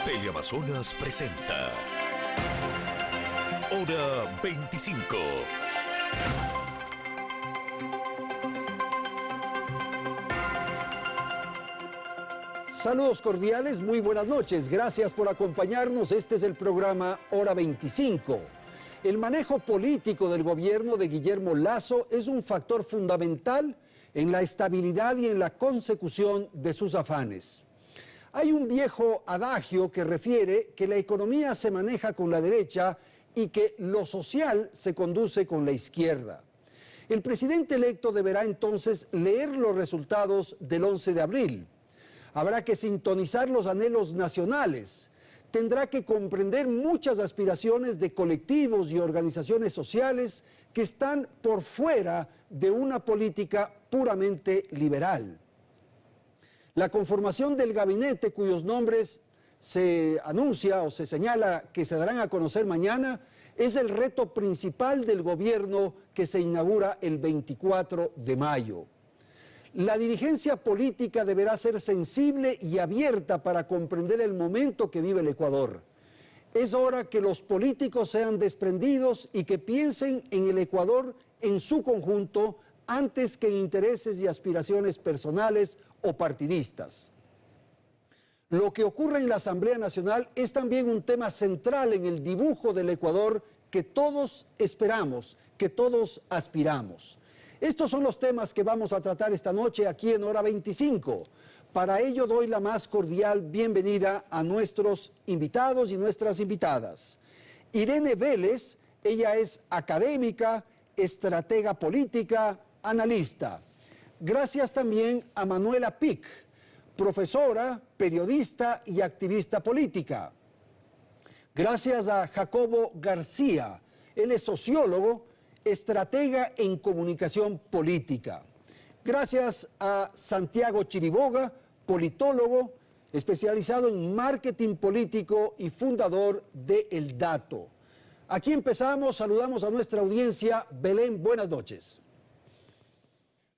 Teleamazonas presenta Hora 25. Saludos cordiales, muy buenas noches. Gracias por acompañarnos. Este es el programa Hora 25. El manejo político del gobierno de Guillermo Lasso es un factor fundamental en la estabilidad y en la consecución de sus afanes. Hay un viejo adagio que refiere que la economía se maneja con la derecha y que lo social se conduce con la izquierda. El presidente electo deberá entonces leer los resultados del 11 de abril. Habrá que sintonizar los anhelos nacionales. Tendrá que comprender muchas aspiraciones de colectivos y organizaciones sociales que están por fuera de una política puramente liberal. La conformación del gabinete, cuyos nombres se anuncia o se señala que se darán a conocer mañana, es el reto principal del gobierno que se inaugura el 24 de mayo. La dirigencia política deberá ser sensible y abierta para comprender el momento que vive el Ecuador. Es hora que los políticos sean desprendidos y que piensen en el Ecuador en su conjunto antes que en intereses y aspiraciones personales o partidistas. Lo que ocurre en la Asamblea Nacional es también un tema central en el dibujo del Ecuador que todos esperamos, que todos aspiramos. Estos son los temas que vamos a tratar esta noche aquí en Hora 25. Para ello doy la más cordial bienvenida a nuestros invitados y nuestras invitadas. Irene Vélez, ella es académica, estratega política, analista. Gracias también a Manuela Pic, profesora, periodista y activista política. Gracias a Jacobo García, él es sociólogo, estratega en comunicación política. Gracias a Santiago Chiriboga, politólogo, especializado en marketing político y fundador de El Dato. Aquí empezamos, saludamos a nuestra audiencia. Belén, buenas noches.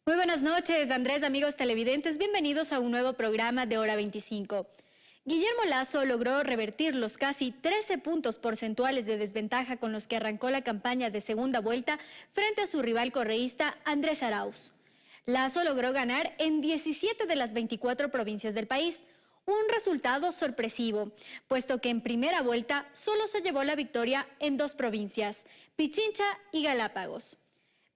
Muy buenas noches, Andrés, amigos televidentes. Bienvenidos a un nuevo programa de Hora 25. Guillermo Lasso logró revertir los casi 13 puntos porcentuales de desventaja con los que arrancó la campaña de segunda vuelta frente a su rival correísta Andrés Arauz. Lasso logró ganar en 17 de las 24 provincias del país, un resultado sorpresivo, puesto que en primera vuelta solo se llevó la victoria en 2 provincias, Pichincha y Galápagos.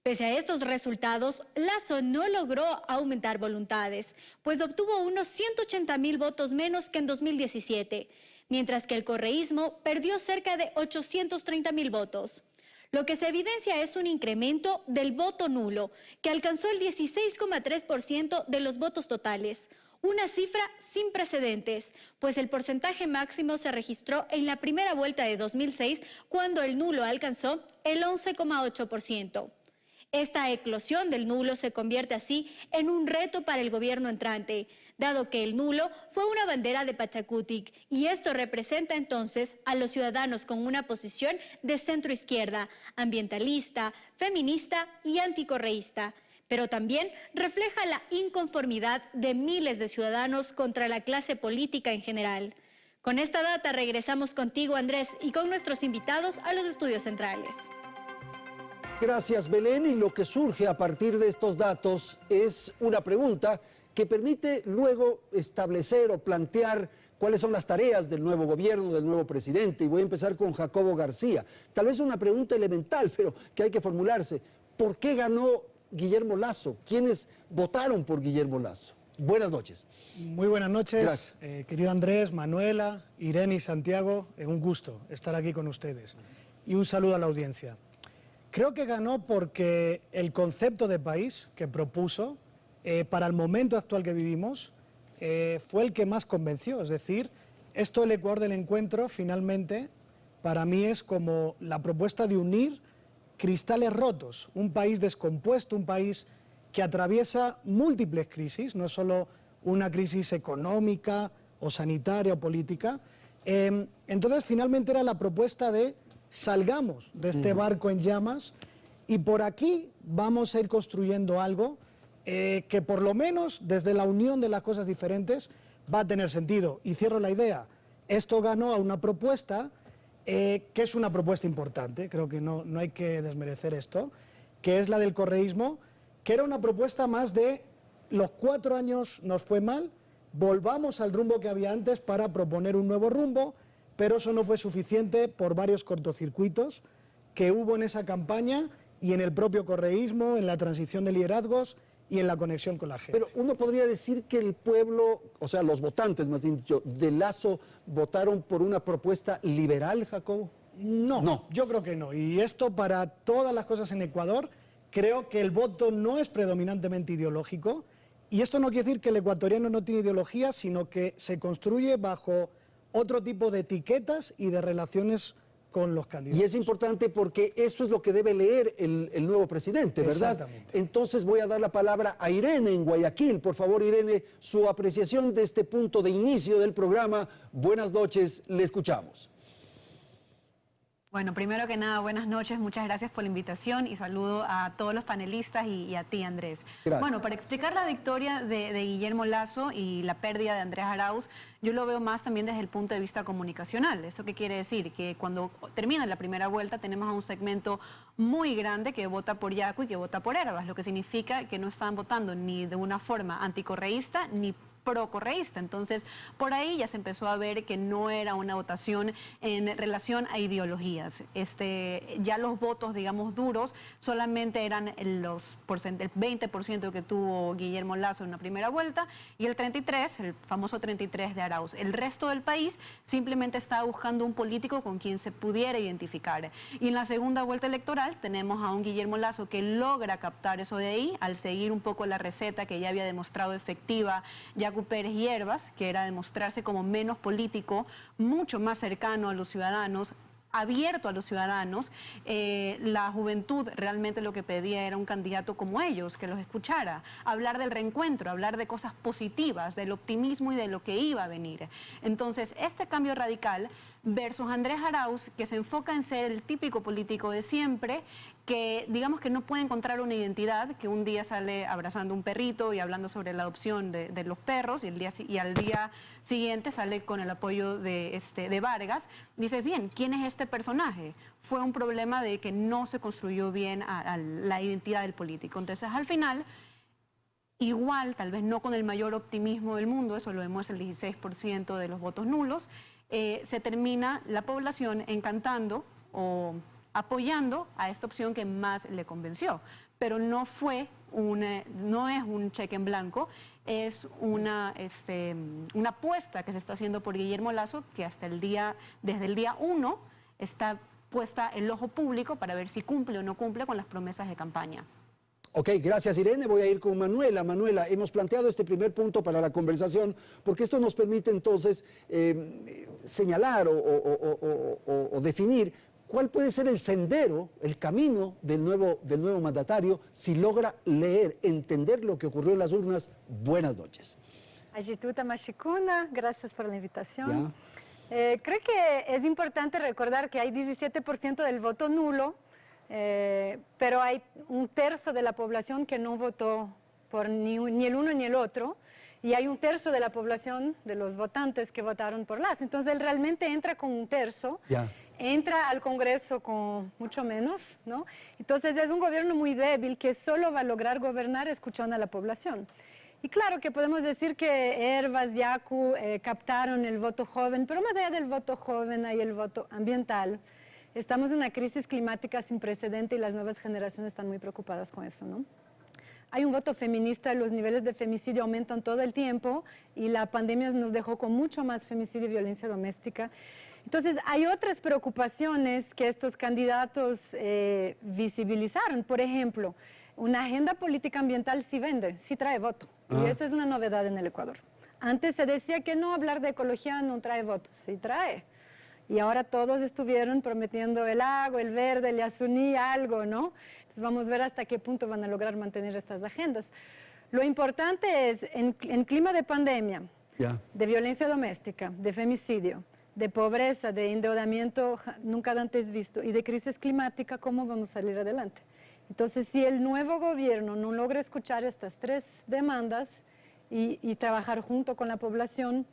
Pese a estos resultados, Lasso no logró aumentar voluntades, pues obtuvo unos 180.000 votos menos que en 2017, mientras que el correísmo perdió cerca de 830.000 votos. Lo que se evidencia es un incremento del voto nulo, que alcanzó el 16,3% de los votos totales, una cifra sin precedentes, pues el porcentaje máximo se registró en la primera vuelta de 2006, cuando el nulo alcanzó el 11,8%. Esta eclosión del nulo se convierte así en un reto para el gobierno entrante, dado que el nulo fue una bandera de Pachacutic, y esto representa entonces a los ciudadanos con una posición de centro-izquierda, ambientalista, feminista y anticorreísta, pero también refleja la inconformidad de miles de ciudadanos contra la clase política en general. Con esta data regresamos contigo, Andrés, y con nuestros invitados a los estudios centrales. Gracias, Belén. Y lo que surge a partir de estos datos es una pregunta que permite luego establecer o plantear cuáles son las tareas del nuevo gobierno, del nuevo presidente. Y voy a empezar con Jacobo García. Tal vez una pregunta elemental, pero que hay que formularse. ¿Por qué ganó Guillermo Lasso? ¿Quiénes votaron por Guillermo Lasso? Buenas noches. Muy buenas noches. Gracias. Querido Andrés, Manuela, Irene y Santiago, es un gusto estar aquí con ustedes. Y un saludo a la audiencia. Creo que ganó porque el concepto de país que propuso para el momento actual que vivimos fue el que más convenció. Es decir, esto del Ecuador del encuentro finalmente para mí es como la propuesta de unir cristales rotos, un país descompuesto, un país que atraviesa múltiples crisis, no solo una crisis económica o sanitaria o política. Entonces finalmente era la propuesta de salgamos de este barco en llamas y por aquí vamos a ir construyendo algo que por lo menos desde la unión de las cosas diferentes va a tener sentido. Y cierro la idea, esto ganó a una propuesta que es una propuesta importante, creo que no hay que desmerecer esto, que es la del correísmo, que era una propuesta más de los 4 años nos fue mal, volvamos al rumbo que había antes para proponer un nuevo rumbo, pero eso no fue suficiente por varios cortocircuitos que hubo en esa campaña y en el propio correísmo, en la transición de liderazgos y en la conexión con la gente. Pero uno podría decir que el pueblo, o sea, los votantes, más bien dicho, de Lasso votaron por una propuesta liberal, Jacobo. No, yo creo que no. Y esto para todas las cosas en Ecuador, creo que el voto no es predominantemente ideológico. Y esto no quiere decir que el ecuatoriano no tiene ideología, sino que se construye bajo otro tipo de etiquetas y de relaciones con los candidatos. Y es importante porque eso es lo que debe leer el nuevo presidente, ¿verdad? Exactamente. Entonces voy a dar la palabra a Irene en Guayaquil. Por favor, Irene, su apreciación de este punto de inicio del programa. Buenas noches, le escuchamos. Bueno, primero que nada, buenas noches, muchas gracias por la invitación y saludo a todos los panelistas y a ti, Andrés. Gracias. Bueno, para explicar la victoria de Guillermo Lasso y la pérdida de Andrés Arauz, yo lo veo más también desde el punto de vista comunicacional. ¿Eso qué quiere decir? Que cuando termina la primera vuelta tenemos a un segmento muy grande que vota por Yacu y que vota por Hervas, lo que significa que no están votando ni de una forma anticorreísta ni procorreísta. Entonces, por ahí ya se empezó a ver que no era una votación en relación a ideologías. Ya los votos, digamos, duros, solamente eran el 20% que tuvo Guillermo Lasso en la primera vuelta y el 33%, el famoso 33% de Arauz. El resto del país simplemente estaba buscando un político con quien se pudiera identificar. Y en la segunda vuelta electoral tenemos a un Guillermo Lasso que logra captar eso de ahí al seguir un poco la receta que ya había demostrado efectiva Yacu Pérez y Hervas, que era demostrarse como menos político, mucho más cercano a los ciudadanos, abierto a los ciudadanos. La juventud realmente lo que pedía era un candidato como ellos, que los escuchara, hablar del reencuentro, hablar de cosas positivas, del optimismo y de lo que iba a venir. Entonces, este cambio radical versus Andrés Arauz, que se enfoca en ser el típico político de siempre, que digamos que no puede encontrar una identidad, que un día sale abrazando un perrito y hablando sobre la adopción de los perros y al día siguiente sale con el apoyo de Vargas. Dices, bien, ¿quién es este personaje? Fue un problema de que no se construyó bien a la identidad del político. Entonces, al final, igual, tal vez no con el mayor optimismo del mundo, eso lo demuestra el 16% de los votos nulos, se termina la población encantando o apoyando a esta opción que más le convenció. Pero no es un cheque en blanco, es una apuesta que se está haciendo por Guillermo Lasso, que desde el día 1 está puesta el ojo público para ver si cumple o no cumple con las promesas de campaña. Ok, gracias Irene. Voy a ir con Manuela. Manuela, hemos planteado este primer punto para la conversación porque esto nos permite entonces señalar o definir cuál puede ser el sendero, el camino del nuevo mandatario si logra leer, entender lo que ocurrió en las urnas. Buenas noches. Agituta Machicuna, gracias por la invitación. Creo que es importante recordar que hay 17% del voto nulo, pero hay un tercio de la población que no votó por ni el uno ni el otro, y hay un tercio de la población, de los votantes, que votaron por Lasso. Entonces él realmente entra con un tercio, entra al Congreso con mucho menos, ¿no? Entonces es un gobierno muy débil que solo va a lograr gobernar escuchando a la población. Y claro que podemos decir que Hervas, Yacu captaron el voto joven, pero más allá del voto joven hay el voto ambiental. Estamos en una crisis climática sin precedente y las nuevas generaciones están muy preocupadas con eso, ¿no? Hay un voto feminista, los niveles de femicidio aumentan todo el tiempo y la pandemia nos dejó con mucho más femicidio y violencia doméstica. Entonces, hay otras preocupaciones que estos candidatos visibilizaron. Por ejemplo, una agenda política ambiental sí vende, sí trae voto. Y eso es una novedad en el Ecuador. Antes se decía que no hablar de ecología no trae voto, sí trae. Y ahora todos estuvieron prometiendo el agua, el verde, el Yasuní, algo, ¿no? Entonces vamos a ver hasta qué punto van a lograr mantener estas agendas. Lo importante es, en clima de pandemia, de violencia doméstica, de femicidio, de pobreza, de endeudamiento nunca antes visto y de crisis climática, ¿cómo vamos a salir adelante? Entonces, si el nuevo gobierno no logra escuchar estas tres demandas y trabajar junto con la población,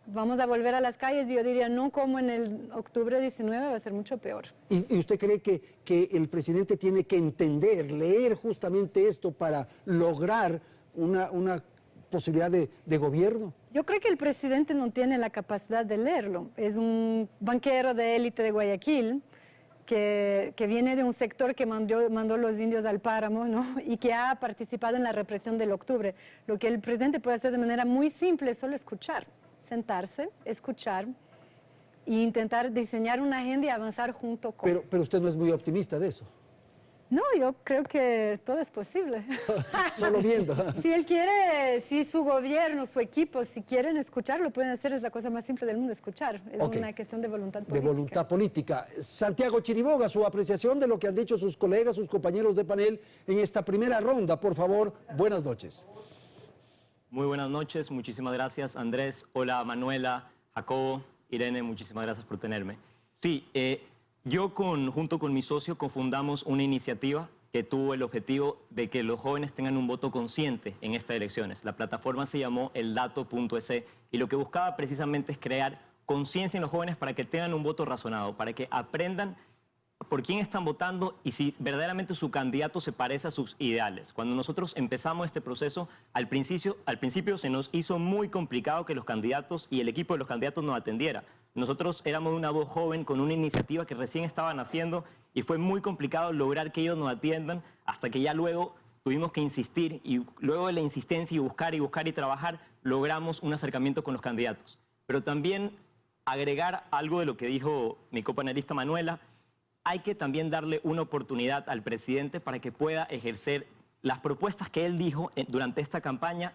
vamos a volver a las calles y yo diría no como en el octubre 19, va a ser mucho peor. ¿Y usted cree que el presidente tiene que entender, leer justamente esto para lograr una posibilidad de gobierno? Yo creo que el presidente no tiene la capacidad de leerlo. Es un banquero de élite de Guayaquil que viene de un sector que mandó los indios al páramo, ¿no? Y que ha participado en la represión del octubre. Lo que el presidente puede hacer de manera muy simple es solo escuchar, sentarse, escuchar e intentar diseñar una agenda y avanzar junto con... Pero usted no es muy optimista de eso. No, yo creo que todo es posible. Solo viendo. Si él quiere, si su gobierno, su equipo, si quieren escuchar, lo pueden hacer, es la cosa más simple del mundo, escuchar. Es una cuestión de voluntad política. De voluntad política. Santiago Chiriboga, su apreciación de lo que han dicho sus colegas, sus compañeros de panel en esta primera ronda, por favor, buenas noches. Muy buenas noches, muchísimas gracias Andrés, hola Manuela, Jacobo, Irene, muchísimas gracias por tenerme. Sí, yo junto con mi socio cofundamos una iniciativa que tuvo el objetivo de que los jóvenes tengan un voto consciente en estas elecciones. La plataforma se llamó eldato.es y lo que buscaba precisamente es crear conciencia en los jóvenes para que tengan un voto razonado, para que aprendan por quién están votando y si verdaderamente su candidato se parece a sus ideales. Cuando nosotros empezamos este proceso, al principio se nos hizo muy complicado que los candidatos y el equipo de los candidatos nos atendiera. Nosotros éramos una voz joven con una iniciativa que recién estaban haciendo y fue muy complicado lograr que ellos nos atiendan hasta que ya luego tuvimos que insistir y luego de la insistencia y buscar y trabajar, logramos un acercamiento con los candidatos. Pero también agregar algo de lo que dijo mi copanelista Manuela, hay que también darle una oportunidad al presidente para que pueda ejercer las propuestas que él dijo durante esta campaña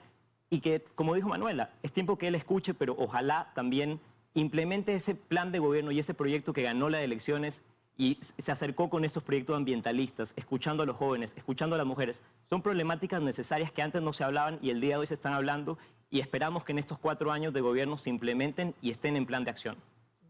y que, como dijo Manuela, es tiempo que él escuche, pero ojalá también implemente ese plan de gobierno y ese proyecto que ganó las elecciones y se acercó con estos proyectos ambientalistas, escuchando a los jóvenes, escuchando a las mujeres. Son problemáticas necesarias que antes no se hablaban y el día de hoy se están hablando y esperamos que en estos 4 años de gobierno se implementen y estén en plan de acción.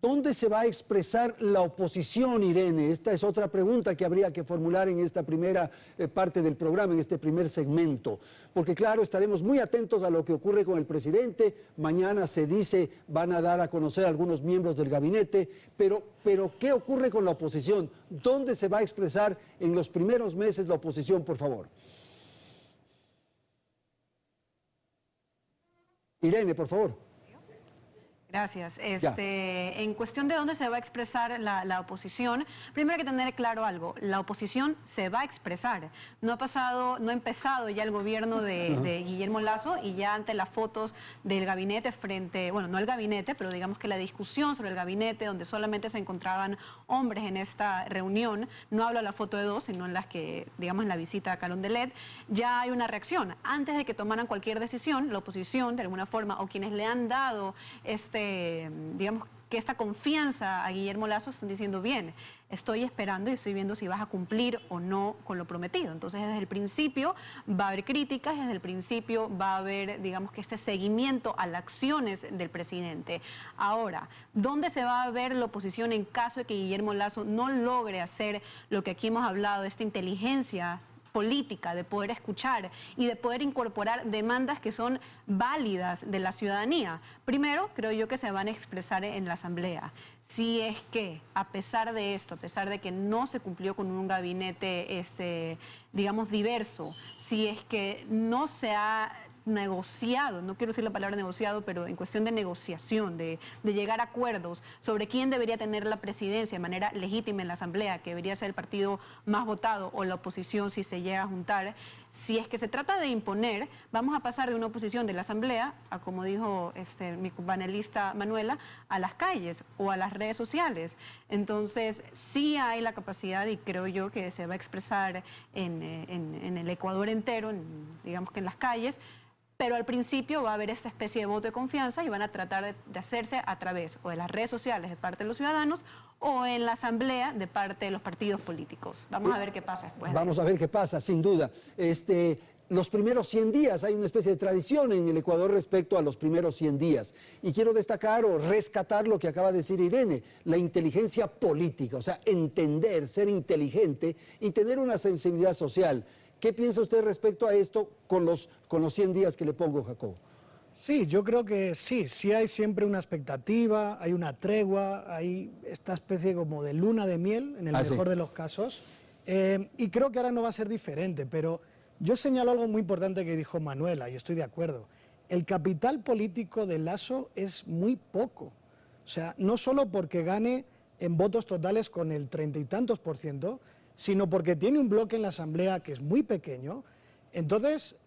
¿Dónde se va a expresar la oposición, Irene? Esta es otra pregunta que habría que formular en esta primera parte del programa, en este primer segmento. Porque claro, estaremos muy atentos a lo que ocurre con el presidente. Mañana se dice, van a dar a conocer a algunos miembros del gabinete. Pero ¿qué ocurre con la oposición? ¿Dónde se va a expresar en los primeros meses la oposición, por favor? Irene, por favor. Gracias. En cuestión de dónde se va a expresar la oposición, primero hay que tener claro algo, la oposición se va a expresar. No ha empezado ya el gobierno de Guillermo Lasso y ya ante las fotos del gabinete bueno, no el gabinete, pero digamos que la discusión sobre el gabinete donde solamente se encontraban hombres en esta reunión, no hablo de la foto de 2, sino en las que, digamos, en la visita a Carondelet, ya hay una reacción. Antes de que tomaran cualquier decisión, la oposición, de alguna forma, o quienes le han dado digamos que esta confianza a Guillermo Lasso están diciendo, bien, estoy esperando y estoy viendo si vas a cumplir o no con lo prometido. Entonces, desde el principio va a haber críticas, desde el principio va a haber, digamos que este seguimiento a las acciones del presidente. Ahora, ¿dónde se va a ver la oposición en caso de que Guillermo Lasso no logre hacer lo que aquí hemos hablado, de esta inteligencia política, de poder escuchar y de poder incorporar demandas que son válidas de la ciudadanía? Primero, creo yo que se van a expresar en la Asamblea. Si es que, a pesar de esto, a pesar de que no se cumplió con un gabinete, digamos, diverso, si es que no se ha negociado, no quiero decir la palabra negociado, pero en cuestión de negociación, de llegar a acuerdos sobre quién debería tener la presidencia de manera legítima en la Asamblea, que debería ser el partido más votado o la oposición si se llega a juntar. Si es que se trata de imponer, vamos a pasar de una oposición de la Asamblea a, como dijo mi panelista Manuela, a las calles o a las redes sociales. Entonces, sí hay la capacidad y creo yo que se va a expresar en el Ecuador entero, digamos que en las calles, pero al principio va a haber esta especie de voto de confianza y van a tratar de hacerse a través o de las redes sociales de parte de los ciudadanos o en la asamblea de parte de los partidos políticos. Vamos a ver qué pasa después. Vamos a ver qué pasa, sin duda. Los primeros 100 días, hay una especie de tradición en el Ecuador respecto a los primeros 100 días. Y quiero destacar o rescatar lo que acaba de decir Irene, la inteligencia política, o sea, entender, ser inteligente y tener una sensibilidad social. ¿Qué piensa usted respecto a esto con los 100 días que le pongo, Jacobo? Sí, yo creo que sí hay siempre una expectativa, hay una tregua, hay esta especie como de luna de miel, en el mejor de los casos, y creo que ahora no va a ser diferente, pero yo señalo algo muy importante que dijo Manuela, y estoy de acuerdo. El capital político de Lasso es muy poco, o sea, no solo porque gane en votos totales con el 30 y tantos %, sino porque tiene un bloque en la Asamblea que es muy pequeño, entonces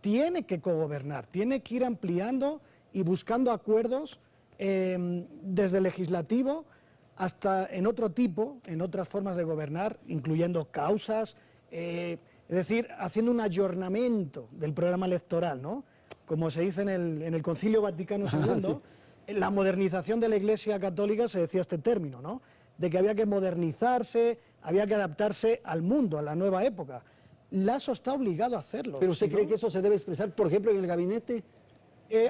tiene que cogobernar, tiene que ir ampliando y buscando acuerdos desde el legislativo hasta en otro tipo, en otras formas de gobernar, incluyendo causas, es decir, haciendo un ayornamiento del programa electoral, ¿no? Como se dice en el Concilio Vaticano II, sí. En la modernización de la Iglesia Católica se decía este término, ¿no? De que había que modernizarse, había que adaptarse al mundo, a la nueva época. Lasso está obligado a hacerlo. ¿Pero usted cree que eso se debe expresar, por ejemplo, en el gabinete?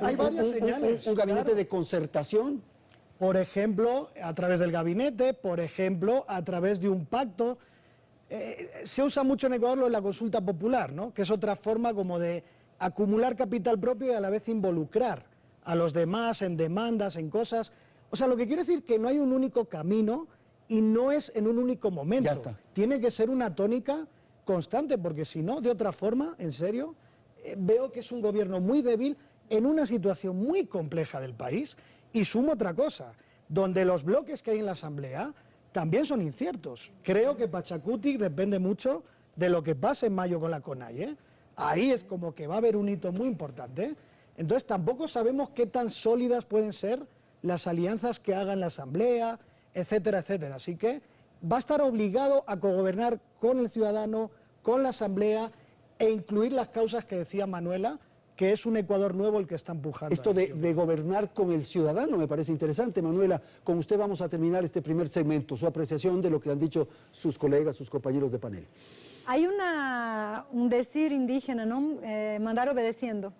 Hay varias señales. ¿Un gabinete de concertación? Por ejemplo, a través del gabinete, por ejemplo, a través de un pacto. Se usa mucho en Ecuador lo de la consulta popular, ¿no? Que es otra forma como de acumular capital propio y a la vez involucrar a los demás en demandas, en cosas. O sea, lo que quiero decir es que no hay un único camino y no es en un único momento. Ya está. Tiene que ser una tónica constante, porque si no, de otra forma, en serio, veo que es un gobierno muy débil en una situación muy compleja del país. Y sumo otra cosa, donde los bloques que hay en la Asamblea también son inciertos. Creo que Pachacuti depende mucho de lo que pase en mayo con la CONAIE, ¿eh? Ahí es como que va a haber un hito muy importante. Entonces tampoco sabemos qué tan sólidas pueden ser las alianzas que haga en la Asamblea, etcétera, etcétera. Así que va a estar obligado a cogobernar con el ciudadano, con la Asamblea e incluir las causas que decía Manuela, que es un Ecuador nuevo el que está empujando. Esto de gobernar con el ciudadano me parece interesante. Manuela, con usted vamos a terminar este primer segmento, su apreciación de lo que han dicho sus colegas, sus compañeros de panel. Hay un decir indígena, ¿no? Mandar obedeciendo.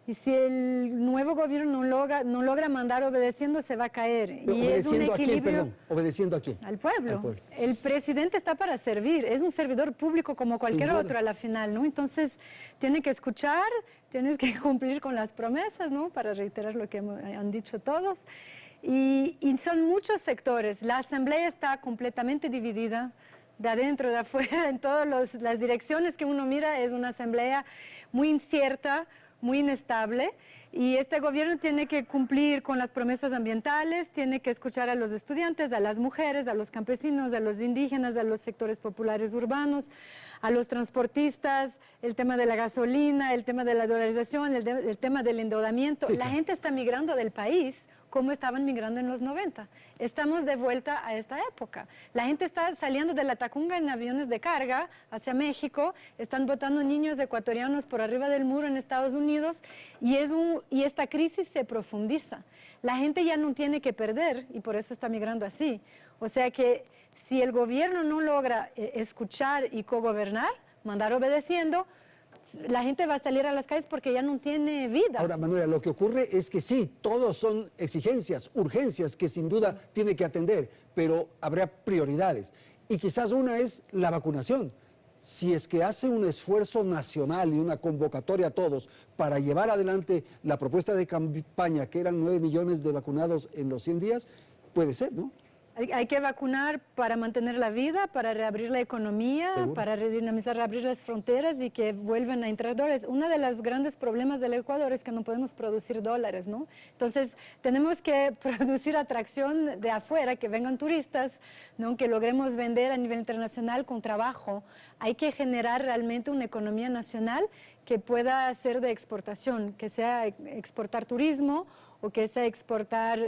Y si el nuevo gobierno no logra mandar obedeciendo, se va a caer. Pero y es un ¿obedeciendo a quién, equilibrio. perdón? ¿Obedeciendo a quién? Al pueblo. Al pueblo. El presidente está para servir, es un servidor público como cualquier otro a la final, ¿no? Entonces, tiene que escuchar, tienes que cumplir con las promesas, ¿no? Para reiterar lo que han dicho todos. Y son muchos sectores. La Asamblea está completamente dividida, de adentro, de afuera, en todas las direcciones que uno mira. Es una Asamblea muy incierta, muy inestable, y este gobierno tiene que cumplir con las promesas ambientales, tiene que escuchar a los estudiantes, a las mujeres, a los campesinos, a los indígenas, a los sectores populares urbanos, a los transportistas, el tema de la gasolina, el tema de la dolarización, el tema del endeudamiento. Sí, la gente está migrando del país como estaban migrando en los 90. Estamos de vuelta a esta época. La gente está saliendo de la Tacunga en aviones de carga hacia México, están botando niños ecuatorianos por arriba del muro en Estados Unidos, y esta crisis se profundiza. La gente ya no tiene que perder y por eso está migrando así. O sea que si el gobierno no logra escuchar y cogobernar, mandar obedeciendo, la gente va a salir a las calles porque ya no tiene vida. Ahora, Manuela, lo que ocurre es que sí, todos son exigencias, urgencias que sin duda tiene que atender, pero habrá prioridades. Y quizás una es la vacunación. Si es que hace un esfuerzo nacional y una convocatoria a todos para llevar adelante la propuesta de campaña, que eran 9 millones de vacunados en los 100 días, puede ser, ¿no? Hay que vacunar para mantener la vida, para reabrir la economía, ¿seguro? Para redinamizar, reabrir las fronteras y que vuelvan a entrar dólares. Uno de los grandes problemas del Ecuador es que no podemos producir dólares, ¿no? Entonces, tenemos que producir atracción de afuera, que vengan turistas, ¿no? Que logremos vender a nivel internacional con trabajo. Hay que generar realmente una economía nacional que pueda ser de exportación, que sea exportar turismo, o que es exportar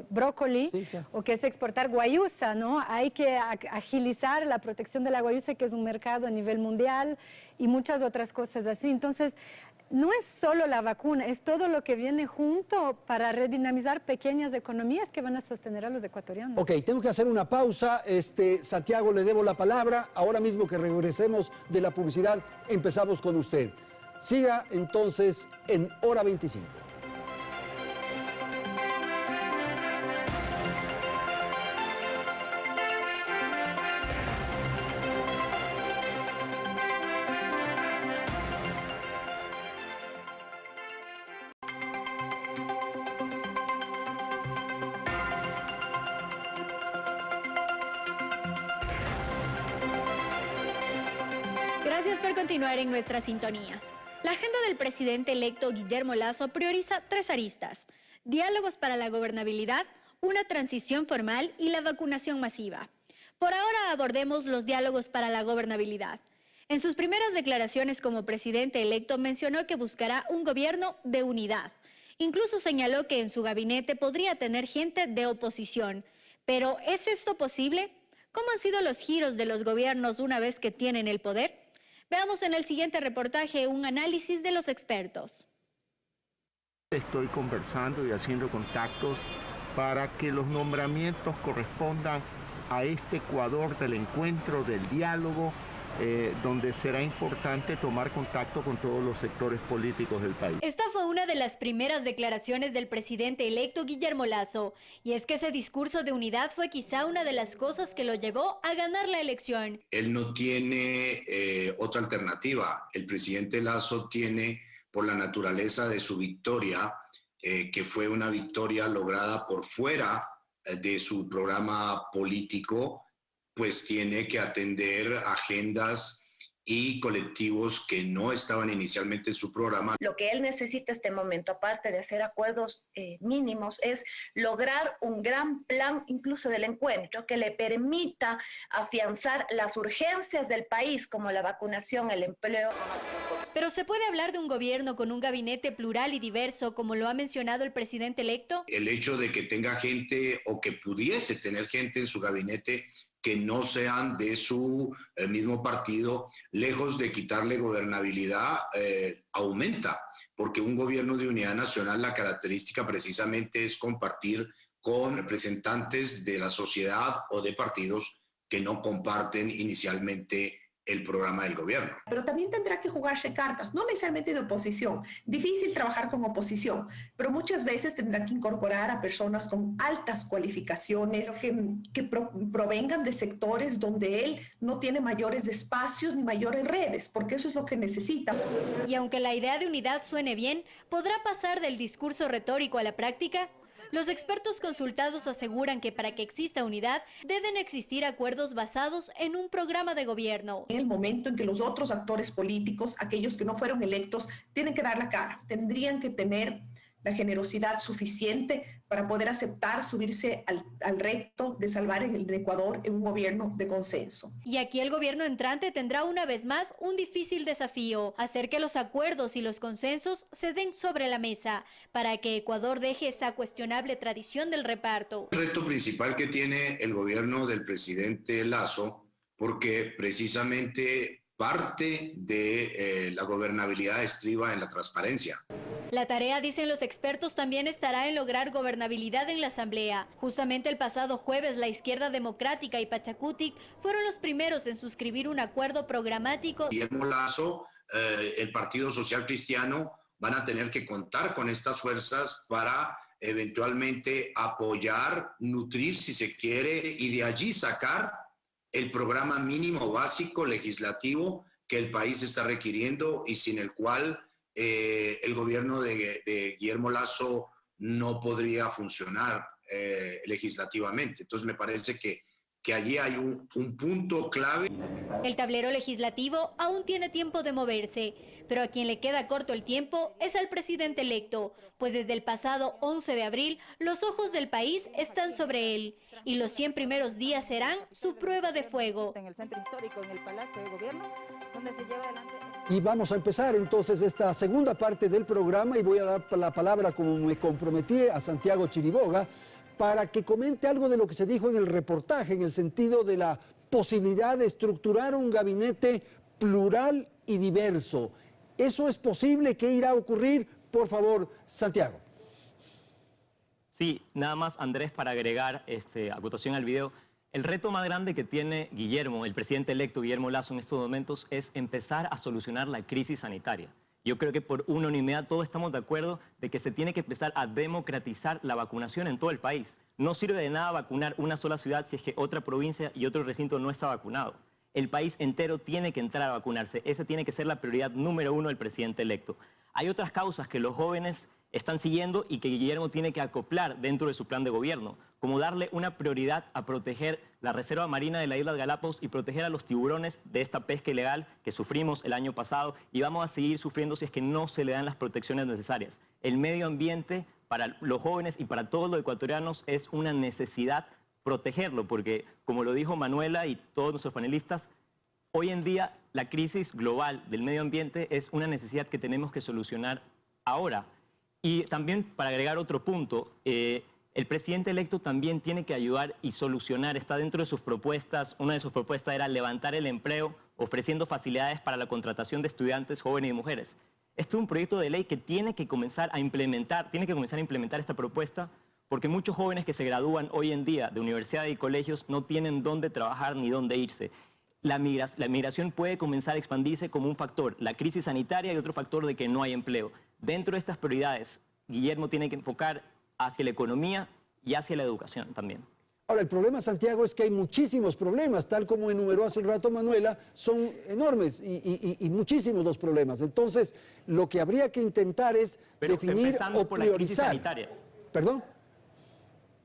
brócoli, sí, claro, o que es exportar guayusa, ¿no? Hay que agilizar la protección de la guayusa, que es un mercado a nivel mundial, y muchas otras cosas así. Entonces, no es solo la vacuna, es todo lo que viene junto para redinamizar pequeñas economías que van a sostener a los ecuatorianos. Ok, tengo que hacer una pausa. Santiago, le debo la palabra. Ahora mismo que regresemos de la publicidad, empezamos con usted. Siga entonces en Hora 25. Gracias por continuar en nuestra sintonía. La agenda del presidente electo Guillermo Lasso prioriza 3 aristas: diálogos para la gobernabilidad, una transición formal y la vacunación masiva. Por ahora abordemos los diálogos para la gobernabilidad. En sus primeras declaraciones como presidente electo mencionó que buscará un gobierno de unidad. Incluso señaló que en su gabinete podría tener gente de oposición. Pero ¿es esto posible? ¿Cómo han sido los giros de los gobiernos una vez que tienen el poder? Veamos en el siguiente reportaje un análisis de los expertos. Estoy conversando y haciendo contactos para que los nombramientos correspondan a este Ecuador del encuentro, del diálogo, donde será importante tomar contacto con todos los sectores políticos del país. Esta fue una de las primeras declaraciones del presidente electo Guillermo Lasso, y es que ese discurso de unidad fue quizá una de las cosas que lo llevó a ganar la elección. Él no tiene otra alternativa. El presidente Lasso tiene, por la naturaleza de su victoria, que fue una victoria lograda por fuera de su programa político, pues tiene que atender agendas y colectivos que no estaban inicialmente en su programa. Lo que él necesita en este momento, aparte de hacer acuerdos mínimos, es lograr un gran plan, incluso del encuentro, que le permita afianzar las urgencias del país, como la vacunación, el empleo. ¿Pero se puede hablar de un gobierno con un gabinete plural y diverso, como lo ha mencionado el presidente electo? El hecho de que tenga gente o que pudiese tener gente en su gabinete que no sean de su mismo partido, lejos de quitarle gobernabilidad, aumenta, porque un gobierno de unidad nacional, la característica precisamente es compartir con representantes de la sociedad o de partidos que no comparten inicialmente el programa del gobierno. Pero también tendrá que jugarse cartas, no necesariamente de oposición. Difícil trabajar con oposición, pero muchas veces tendrá que incorporar a personas con altas cualificaciones que provengan de sectores donde él no tiene mayores espacios ni mayores redes, porque eso es lo que necesita. Y aunque la idea de unidad suene bien, ¿podrá pasar del discurso retórico a la práctica? Los expertos consultados aseguran que para que exista unidad deben existir acuerdos basados en un programa de gobierno. En el momento en que los otros actores políticos, aquellos que no fueron electos, tienen que dar la cara, tendrían que tener la generosidad suficiente para poder aceptar subirse al reto de salvar el Ecuador en un gobierno de consenso. Y aquí el gobierno entrante tendrá una vez más un difícil desafío: hacer que los acuerdos y los consensos se den sobre la mesa para que Ecuador deje esa cuestionable tradición del reparto. El reto principal que tiene el gobierno del presidente Lasso, porque precisamente parte de la gobernabilidad estriba en la transparencia. La tarea, dicen los expertos, también estará en lograr gobernabilidad en la Asamblea. Justamente el pasado jueves, la Izquierda Democrática y Pachacutic fueron los primeros en suscribir un acuerdo programático. Guillermo Lasso, el Partido Social Cristiano, van a tener que contar con estas fuerzas para eventualmente apoyar, nutrir si se quiere, y de allí sacar el programa mínimo básico legislativo que el país está requiriendo y sin el cual el gobierno de Guillermo Lasso no podría funcionar legislativamente. Entonces me parece que allí hay un punto clave. El tablero legislativo aún tiene tiempo de moverse, pero a quien le queda corto el tiempo es al presidente electo, pues desde el pasado 11 de abril los ojos del país están sobre él y los 100 primeros días serán su prueba de fuego. En el centro histórico, en el Palacio de Gobierno, donde se lleva adelante... Y vamos a empezar entonces esta segunda parte del programa y voy a dar la palabra, como me comprometí, a Santiago Chiriboga para que comente algo de lo que se dijo en el reportaje, en el sentido de la posibilidad de estructurar un gabinete plural y diverso. ¿Eso es posible? ¿Qué irá a ocurrir? Por favor, Santiago. Sí, nada más, Andrés, para agregar acotación al video. El reto más grande que tiene Guillermo, el presidente electo Guillermo Lasso en estos momentos, es empezar a solucionar la crisis sanitaria. Yo creo que por unanimidad todos estamos de acuerdo de que se tiene que empezar a democratizar la vacunación en todo el país. No sirve de nada vacunar una sola ciudad si es que otra provincia y otro recinto no está vacunado. El país entero tiene que entrar a vacunarse. Esa tiene que ser la prioridad número 1 del presidente electo. Hay otras causas que los jóvenes están siguiendo y que Guillermo tiene que acoplar dentro de su plan de gobierno, como darle una prioridad a proteger la reserva marina de la isla de Galápagos y proteger a los tiburones de esta pesca ilegal que sufrimos el año pasado y vamos a seguir sufriendo si es que no se le dan las protecciones necesarias. El medio ambiente para los jóvenes y para todos los ecuatorianos es una necesidad protegerlo, porque como lo dijo Manuela y todos nuestros panelistas, hoy en día la crisis global del medio ambiente es una necesidad que tenemos que solucionar ahora. Y también, para agregar otro punto, el presidente electo también tiene que ayudar y solucionar, está dentro de sus propuestas, una de sus propuestas era levantar el empleo ofreciendo facilidades para la contratación de estudiantes, jóvenes y mujeres. Este es un proyecto de ley que tiene que comenzar a implementar esta propuesta, porque muchos jóvenes que se gradúan hoy en día de universidades y colegios no tienen dónde trabajar ni dónde irse. La migración puede comenzar a expandirse como un factor, la crisis sanitaria y otro factor de que no hay empleo. Dentro de estas prioridades, Guillermo tiene que enfocar hacia la economía y hacia la educación también. Ahora, el problema, Santiago, es que hay muchísimos problemas, tal como enumeró hace un rato Manuela, son enormes y muchísimos los problemas. Entonces, lo que habría que intentar es definir o priorizar. ¿Perdón?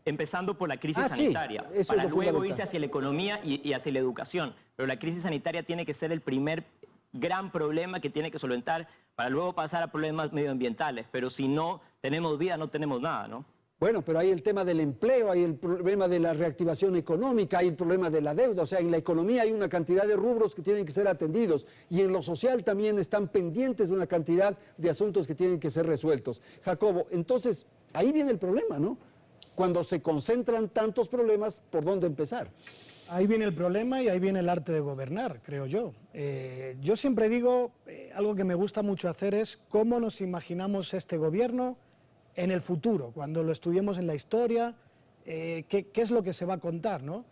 Empezando por la crisis sanitaria, para luego irse hacia la economía y hacia la educación. Pero la crisis sanitaria tiene que ser el primer gran problema que tiene que solventar para luego pasar a problemas medioambientales. Pero si no tenemos vida, no tenemos nada, ¿no? Bueno, pero hay el tema del empleo, hay el problema de la reactivación económica, hay el problema de la deuda. O sea, en la economía hay una cantidad de rubros que tienen que ser atendidos y en lo social también están pendientes de una cantidad de asuntos que tienen que ser resueltos. Jacobo, entonces, ahí viene el problema, ¿no? Cuando se concentran tantos problemas, ¿por dónde empezar? Ahí viene el problema y ahí viene el arte de gobernar, creo yo. Yo siempre digo, algo que me gusta mucho hacer es cómo nos imaginamos este gobierno en el futuro, cuando lo estudiemos en la historia, qué es lo que se va a contar, ¿no?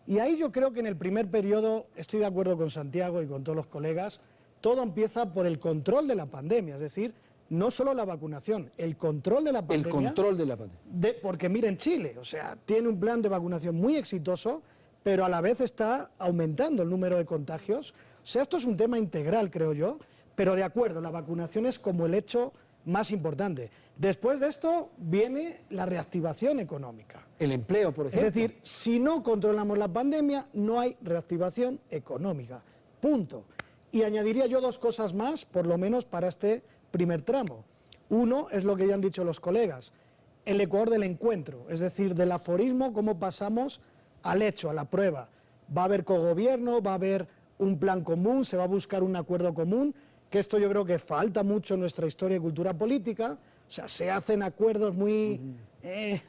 Y ahí yo creo que en el primer periodo, estoy de acuerdo con Santiago y con todos los colegas, todo empieza por el control de la pandemia, es decir, no solo la vacunación, el control de la pandemia. El control de la pandemia. Porque miren Chile, o sea, tiene un plan de vacunación muy exitoso, pero a la vez está aumentando el número de contagios. O sea, esto es un tema integral, creo yo, pero de acuerdo, la vacunación es como el hecho más importante. Después de esto viene la reactivación económica. El empleo, por ejemplo. Es decir, si no controlamos la pandemia, no hay reactivación económica. Punto. Y añadiría yo dos cosas más, por lo menos para este primer tramo. Uno es lo que ya han dicho los colegas, el Ecuador del encuentro, es decir, del aforismo, cómo pasamos al hecho, a la prueba. Va a haber cogobierno, va a haber un plan común, se va a buscar un acuerdo común, que esto yo creo que falta mucho en nuestra historia y cultura política. O sea, se hacen acuerdos muy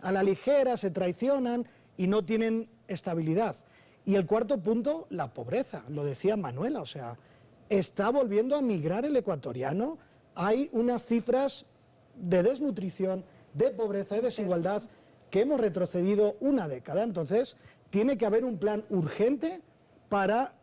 a la ligera, se traicionan y no tienen estabilidad. Y el cuarto punto, la pobreza, lo decía Manuela, o sea, está volviendo a migrar el ecuatoriano. Hay unas cifras de desnutrición, de pobreza, de desigualdad, que hemos retrocedido una década. Entonces, tiene que haber un plan urgente para,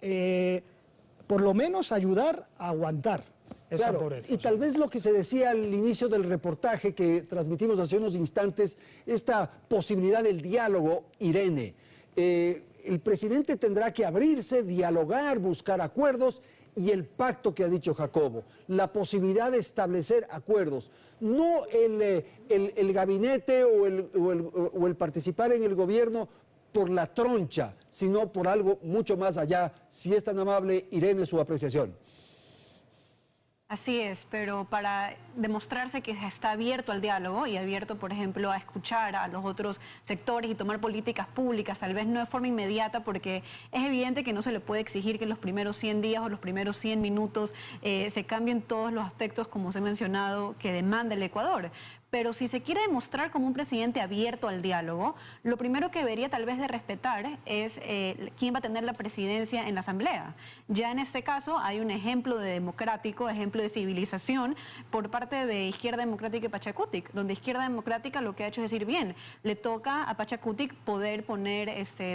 por lo menos, ayudar a aguantar esa pobreza. Y tal vez lo que se decía al inicio del reportaje que transmitimos hace unos instantes, esta posibilidad del diálogo, Irene. El presidente tendrá que abrirse, dialogar, buscar acuerdos y el pacto que ha dicho Jacobo, la posibilidad de establecer acuerdos, no el gabinete o el participar en el gobierno por la troncha, sino por algo mucho más allá. Si es tan amable, Irene, su apreciación. Así es, pero para demostrarse que está abierto al diálogo y abierto, por ejemplo, a escuchar a los otros sectores y tomar políticas públicas, tal vez no de forma inmediata, porque es evidente que no se le puede exigir que en los primeros 100 días o los primeros 100 minutos se cambien todos los aspectos, como os he mencionado, que demanda el Ecuador. Pero si se quiere demostrar como un presidente abierto al diálogo, lo primero que debería tal vez de respetar es quién va a tener la presidencia en la Asamblea. Ya en este caso hay un ejemplo de democrático, ejemplo de civilización por parte de Izquierda Democrática y Pachacutic, donde Izquierda Democrática lo que ha hecho es decir, bien, le toca a Pachacutic poder poner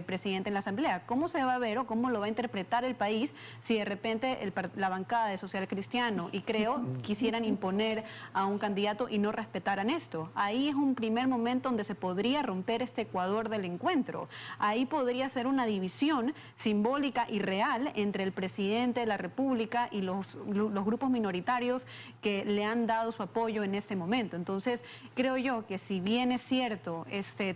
presidente en la Asamblea. ¿Cómo se va a ver o cómo lo va a interpretar el país si de repente la bancada de Social Cristiano y Creo quisieran imponer a un candidato y no respetaran en esto. Ahí es un primer momento donde se podría romper este Ecuador del encuentro. Ahí podría ser una división simbólica y real entre el presidente de la República y los grupos minoritarios que le han dado su apoyo en este momento. Entonces, creo yo que si bien es cierto,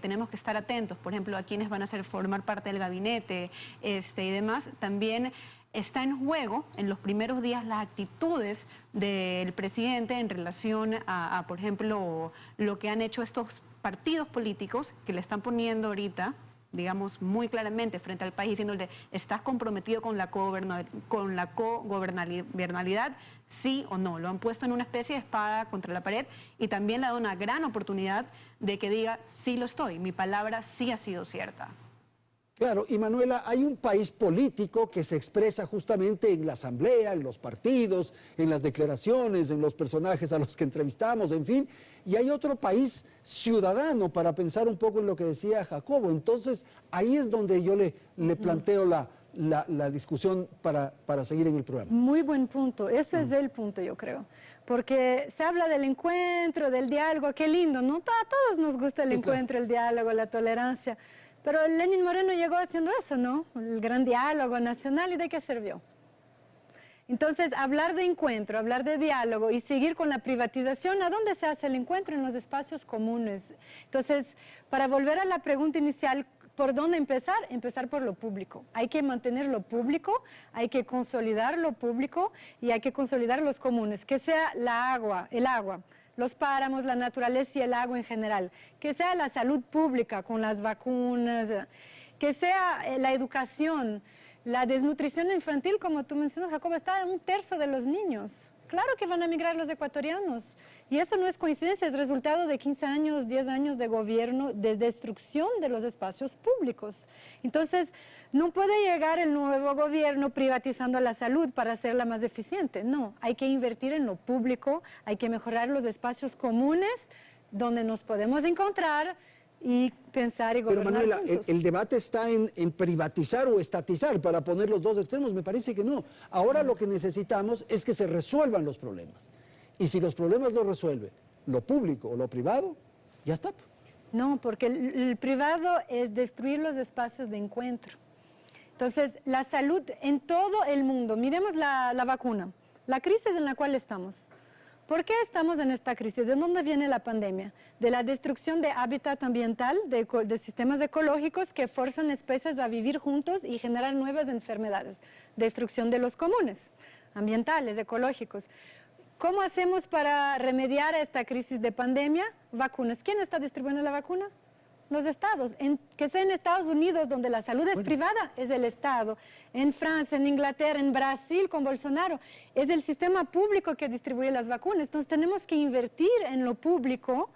tenemos que estar atentos, por ejemplo, a quienes van a formar parte del gabinete y demás, también está en juego en los primeros días las actitudes del presidente en relación a, por ejemplo, lo que han hecho estos partidos políticos que le están poniendo ahorita, digamos, muy claramente frente al país, diciéndole, ¿estás comprometido con la cogobernabilidad? Sí o no. Lo han puesto en una especie de espada contra la pared y también le ha dado una gran oportunidad de que diga, sí lo estoy, mi palabra sí ha sido cierta. Claro, y Manuela, hay un país político que se expresa justamente en la asamblea, en los partidos, en las declaraciones, en los personajes a los que entrevistamos, en fin, y hay otro país ciudadano para pensar un poco en lo que decía Jacobo. Entonces, ahí es donde yo le planteo la discusión para seguir en el programa. Muy buen punto, ese es el punto, yo creo. Porque se habla del encuentro, del diálogo, qué lindo, ¿no? A todos nos gusta el encuentro, el diálogo, la tolerancia. Pero Lenín Moreno llegó haciendo eso, ¿no? El gran diálogo nacional, ¿y de qué sirvió? Entonces, hablar de encuentro, hablar de diálogo y seguir con la privatización, ¿a dónde se hace el encuentro? En los espacios comunes. Entonces, para volver a la pregunta inicial, ¿por dónde empezar? Empezar por lo público. Hay que mantener lo público, hay que consolidar lo público y hay que consolidar los comunes, que sea el agua, los páramos, la naturaleza y el agua en general, que sea la salud pública con las vacunas, que sea la educación, la desnutrición infantil, como tú mencionas, Jacobo, está en 1/3 de los niños. Claro que van a migrar los ecuatorianos. Y eso no es coincidencia, es resultado de 15 años, 10 años de gobierno, de destrucción de los espacios públicos. Entonces, no puede llegar el nuevo gobierno privatizando la salud para hacerla más eficiente. No, hay que invertir en lo público, hay que mejorar los espacios comunes donde nos podemos encontrar y pensar y gobernar. Pero Manuela, el debate está en privatizar o estatizar para poner los dos extremos. Me parece que no. Ahora lo que necesitamos es que se resuelvan los problemas. Y si los problemas los resuelve lo público o lo privado, ya está. No, porque el privado es destruir los espacios de encuentro. Entonces, la salud en todo el mundo, miremos la vacuna, la crisis en la cual estamos. ¿Por qué estamos en esta crisis? ¿De dónde viene la pandemia? De la destrucción de hábitat ambiental, de sistemas ecológicos que forzan especies a vivir juntos y generar nuevas enfermedades. Destrucción de los comunes, ambientales, ecológicos. ¿Cómo hacemos para remediar esta crisis de pandemia? Vacunas. ¿Quién está distribuyendo la vacuna? Los estados. Que sea en Estados Unidos, donde la salud es privada, es el Estado. En Francia, en Inglaterra, en Brasil, con Bolsonaro, es el sistema público que distribuye las vacunas. Entonces tenemos que invertir en lo público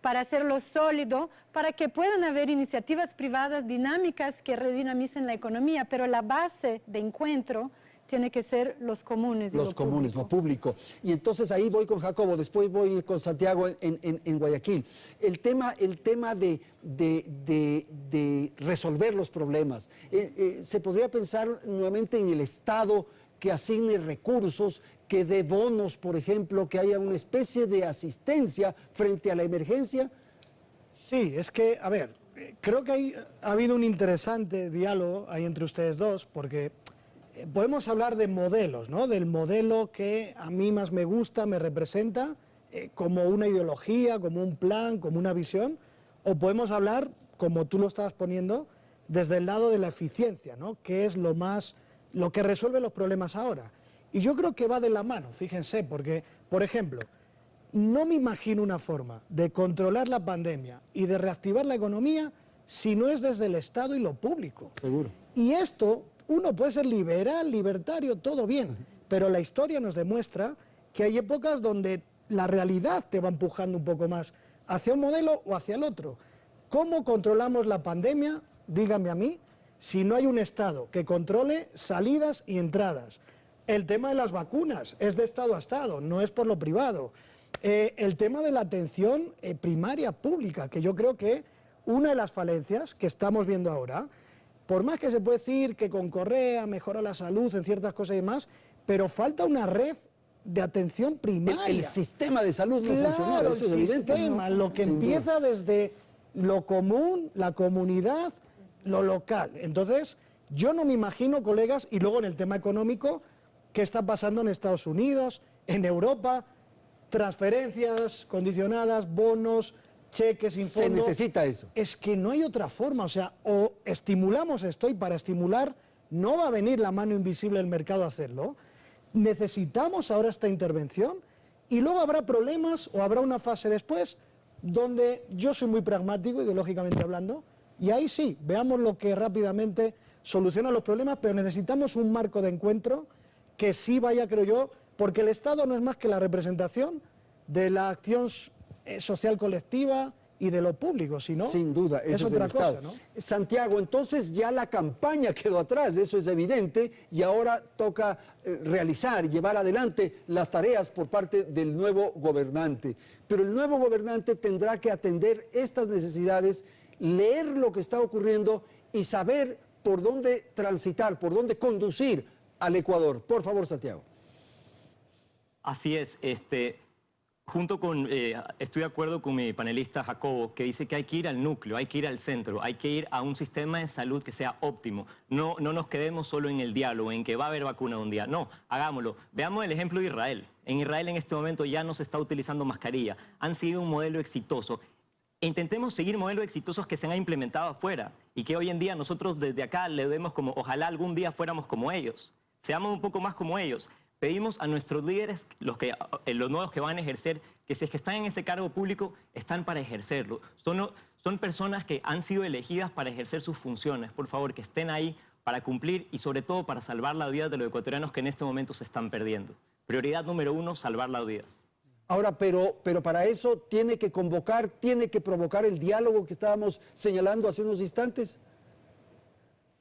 para hacerlo sólido, para que puedan haber iniciativas privadas dinámicas que redinamicen la economía, pero la base de encuentro tiene que ser los comunes. Los comunes, lo público. Y entonces ahí voy con Jacobo, después voy con Santiago en Guayaquil. El tema de resolver los problemas. Se podría pensar nuevamente en el Estado que asigne recursos, que dé bonos, por ejemplo, que haya una especie de asistencia frente a la emergencia. Sí, es que, a ver, creo que ha habido un interesante diálogo ahí entre ustedes dos, porque podemos hablar de modelos, ¿no? Del modelo que a mí más me gusta, me representa, como una ideología, como un plan, como una visión, o podemos hablar, como tú lo estabas poniendo, desde el lado de la eficiencia, ¿no? Que es lo que resuelve los problemas ahora. Y yo creo que va de la mano, fíjense, porque, por ejemplo, no me imagino una forma de controlar la pandemia y de reactivar la economía si no es desde el Estado y lo público. Seguro. Y esto, uno puede ser liberal, libertario, todo bien, pero la historia nos demuestra que hay épocas donde la realidad te va empujando un poco más hacia un modelo o hacia el otro. ¿Cómo controlamos la pandemia? Díganme a mí, si no hay un Estado que controle salidas y entradas. El tema de las vacunas es de Estado a Estado, no es por lo privado. El tema de la atención primaria pública, que yo creo que una de las falencias que estamos viendo ahora, por más que se puede decir que con Correa mejora la salud en ciertas cosas y demás, pero falta una red de atención primaria. El sistema de salud no funcionó, eso es evidente. Sistema, lo que empieza desde lo común, la comunidad, lo local. Entonces, yo no me imagino, colegas, y luego en el tema económico, qué está pasando en Estados Unidos, en Europa, transferencias condicionadas, bonos, cheques sin fondo. Se necesita eso. Es que no hay otra forma, o sea, o estimulamos esto, y para estimular no va a venir la mano invisible del mercado a hacerlo. Necesitamos ahora esta intervención y luego habrá problemas o habrá una fase después donde yo soy muy pragmático, ideológicamente hablando, y ahí sí, veamos lo que rápidamente soluciona los problemas, pero necesitamos un marco de encuentro que sí vaya, creo yo, porque el Estado no es más que la representación de la acción social colectiva y de lo público, sino sin duda, eso es otra el Estado. cosa, ¿no? Santiago, entonces ya la campaña quedó atrás, eso es evidente, y ahora toca realizar, llevar adelante las tareas por parte del nuevo gobernante. Pero el nuevo gobernante tendrá que atender estas necesidades, leer lo que está ocurriendo y saber por dónde transitar, por dónde conducir al Ecuador. Por favor, Santiago. Así es, junto con, estoy de acuerdo con mi panelista Jacobo, que dice que hay que ir al núcleo, hay que ir al centro, hay que ir a un sistema de salud que sea óptimo. No nos quedemos solo en el diálogo, en que va a haber vacuna un día. No, hagámoslo. Veamos el ejemplo de Israel. En Israel en este momento ya no se está utilizando mascarilla. Han sido un modelo exitoso. E intentemos seguir modelos exitosos que se han implementado afuera y que hoy en día nosotros desde acá le vemos como ojalá algún día fuéramos como ellos. Seamos un poco más como ellos. Pedimos a nuestros líderes, los nuevos que van a ejercer, que si es que están en ese cargo público, están para ejercerlo. Son personas que han sido elegidas para ejercer sus funciones. Por favor, que estén ahí para cumplir y sobre todo para salvar la vida de los ecuatorianos que en este momento se están perdiendo. Prioridad número 1, salvar la vida. Ahora, pero para eso tiene que convocar, tiene que provocar el diálogo que estábamos señalando hace unos instantes.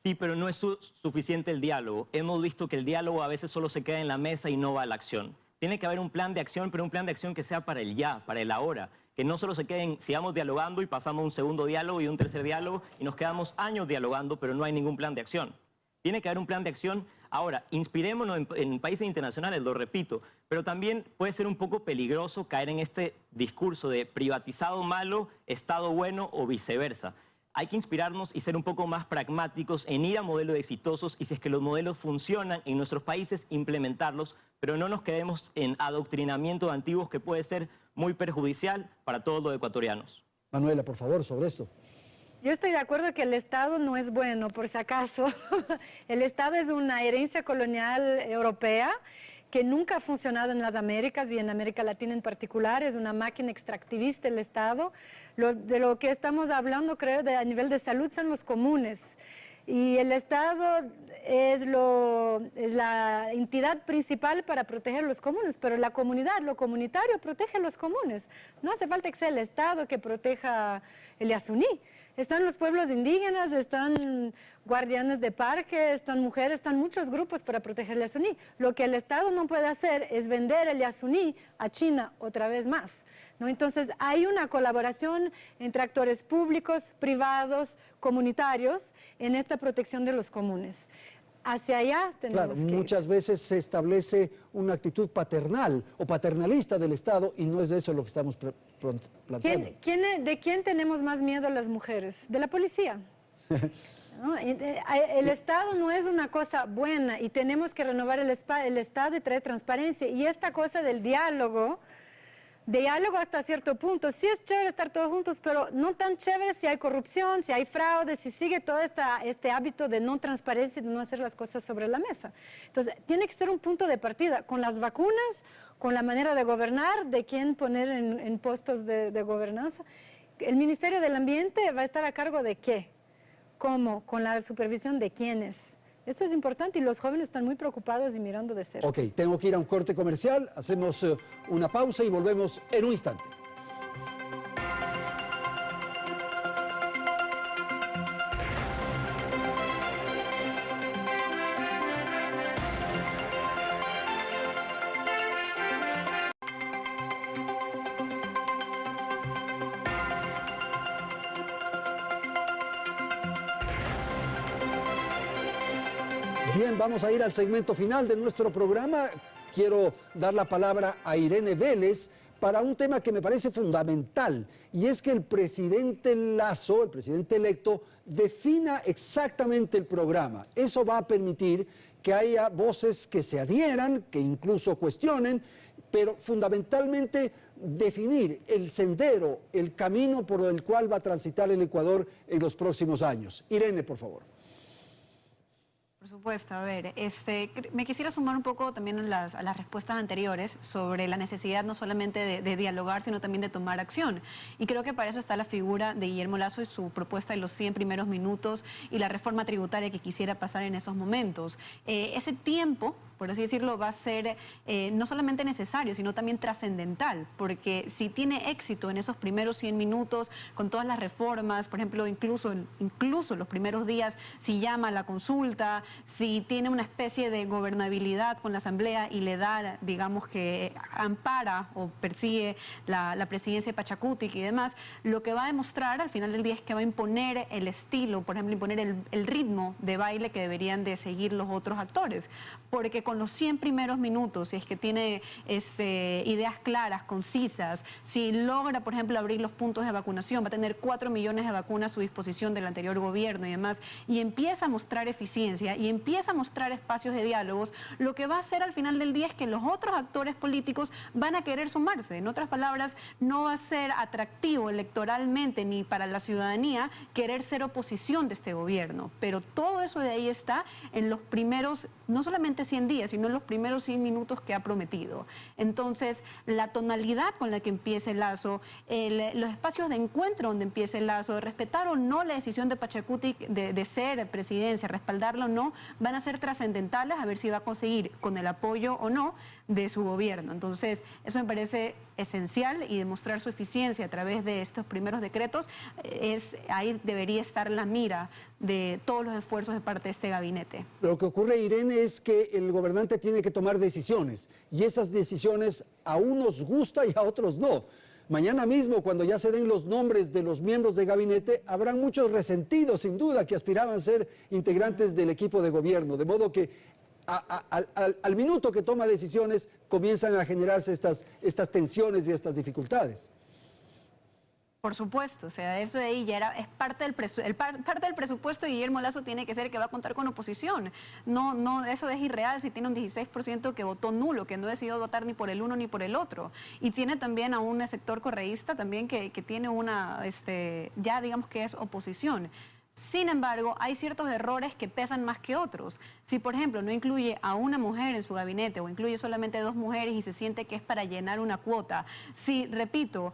Sí, pero no es suficiente el diálogo. Hemos visto que el diálogo a veces solo se queda en la mesa y no va a la acción. Tiene que haber un plan de acción, pero un plan de acción que sea para el ya, para el ahora. Que no solo se queden, sigamos dialogando y pasamos un segundo diálogo y un tercer diálogo y nos quedamos años dialogando, pero no hay ningún plan de acción. Tiene que haber un plan de acción. Ahora, inspirémonos en países internacionales, lo repito, pero también puede ser un poco peligroso caer en este discurso de privatizado malo, Estado bueno o viceversa. Hay que inspirarnos y ser un poco más pragmáticos en ir a modelos exitosos y si es que los modelos funcionan en nuestros países, implementarlos, pero no nos quedemos en adoctrinamiento de antiguos que puede ser muy perjudicial para todos los ecuatorianos. Manuela, por favor, sobre esto. Yo estoy de acuerdo que el Estado no es bueno, por si acaso. El Estado es una herencia colonial europea que nunca ha funcionado en las Américas y en América Latina en particular. Es una máquina extractivista el Estado. De lo que estamos hablando, creo, a nivel de salud son los comunes. Y el Estado es la entidad principal para proteger los comunes, pero la comunidad, lo comunitario, protege los comunes. No hace falta que sea el Estado que proteja el Yasuní. Están los pueblos indígenas, están guardianes de parque, están mujeres, están muchos grupos para proteger el Yasuní. Lo que el Estado no puede hacer es vender el Yasuní a China otra vez más, ¿no? Entonces hay una colaboración entre actores públicos, privados, comunitarios en esta protección de los comunes. Hacia allá tenemos claro, que ir. muchas veces se establece una actitud paternal o paternalista del Estado y no es de eso lo que estamos planteando. ¿De quién tenemos más miedo las mujeres? De la policía. ¿No? El Estado no es una cosa buena y tenemos que renovar el Estado y traer transparencia. Y esta cosa del diálogo hasta cierto punto, sí es chévere estar todos juntos, pero no tan chévere si hay corrupción, si hay fraude, si sigue todo este hábito de no transparencia y de no hacer las cosas sobre la mesa. Entonces, tiene que ser un punto de partida con las vacunas, con la manera de gobernar, de quién poner en puestos de gobernanza. El Ministerio del Ambiente va a estar a cargo de qué, cómo, con la supervisión de quiénes. Esto es importante y los jóvenes están muy preocupados y mirando de cerca. Ok, tengo que ir a un corte comercial, hacemos una pausa y volvemos en un instante. Bien, vamos a ir al segmento final de nuestro programa. quiero dar la palabra a Irene Vélez para un tema que me parece fundamental, y es que el presidente Lasso, el presidente electo, defina exactamente el programa. Eso va a permitir que haya voces que se adhieran, que incluso cuestionen, pero fundamentalmente definir el sendero, el camino por el cual va a transitar el Ecuador en los próximos años. Irene, por favor. Por supuesto, a ver, me quisiera sumar un poco también a las respuestas anteriores sobre la necesidad no solamente de dialogar, sino también de tomar acción. Y creo que para eso está la figura de Guillermo Lasso y su propuesta de los 100 primeros minutos y la reforma tributaria que quisiera pasar en esos momentos. Ese tiempo, por así decirlo, va a ser no solamente necesario, sino también trascendental, porque si tiene éxito en esos primeros 100 minutos, con todas las reformas, por ejemplo, incluso los primeros días, si llama a la consulta, si tiene una especie de gobernabilidad con la Asamblea y le da, digamos que ampara o persigue la presidencia de Pachacutic y demás, lo que va a demostrar al final del día es que va a imponer el estilo, por ejemplo, imponer el ritmo de baile que deberían de seguir los otros actores, porque con los 100 primeros minutos, si es que tiene ideas claras, concisas, si logra, por ejemplo, abrir los puntos de vacunación, va a tener 4 millones de vacunas a su disposición del anterior gobierno y demás, y empieza a mostrar eficiencia y empieza a mostrar espacios de diálogos, lo que va a hacer al final del día es que los otros actores políticos van a querer sumarse. En otras palabras, no va a ser atractivo electoralmente ni para la ciudadanía querer ser oposición de este gobierno, pero todo eso de ahí está en los primeros, no solamente 100 días, sino en los primeros 100 minutos que ha prometido. Entonces, la tonalidad con la que empiece el Lasso, los espacios de encuentro donde empiece el Lasso, respetar o no la decisión de Pachacutic de ser presidencia, respaldarlo o no, van a ser trascendentales a ver si va a conseguir con el apoyo o no de su gobierno. Entonces, eso me parece esencial, y demostrar su eficiencia a través de estos primeros decretos, ahí debería estar la mira de todos los esfuerzos de parte de este gabinete. Lo que ocurre, Irene, es que el gobernante tiene que tomar decisiones, y esas decisiones a unos gusta y a otros no. Mañana mismo, cuando ya se den los nombres de los miembros de gabinete, habrán muchos resentidos, sin duda, que aspiraban a ser integrantes del equipo de gobierno, de modo que al minuto que toma decisiones comienzan a generarse estas tensiones y estas dificultades. Por supuesto, o sea, eso de ahí ya es parte del presupuesto de Guillermo Lasso. Tiene que ser que va a contar con oposición. No, eso es irreal si tiene un 16% que votó nulo, que no decidió votar ni por el uno ni por el otro. Y tiene también a un sector correísta también que tiene ya digamos que es oposición. Sin embargo, hay ciertos errores que pesan más que otros. Si, por ejemplo, no incluye a una mujer en su gabinete o incluye solamente 2 mujeres y se siente que es para llenar una cuota. Si, repito,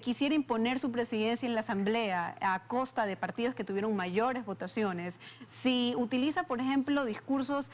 quisiera imponer su presidencia en la Asamblea a costa de partidos que tuvieron mayores votaciones. Si utiliza, por ejemplo, discursos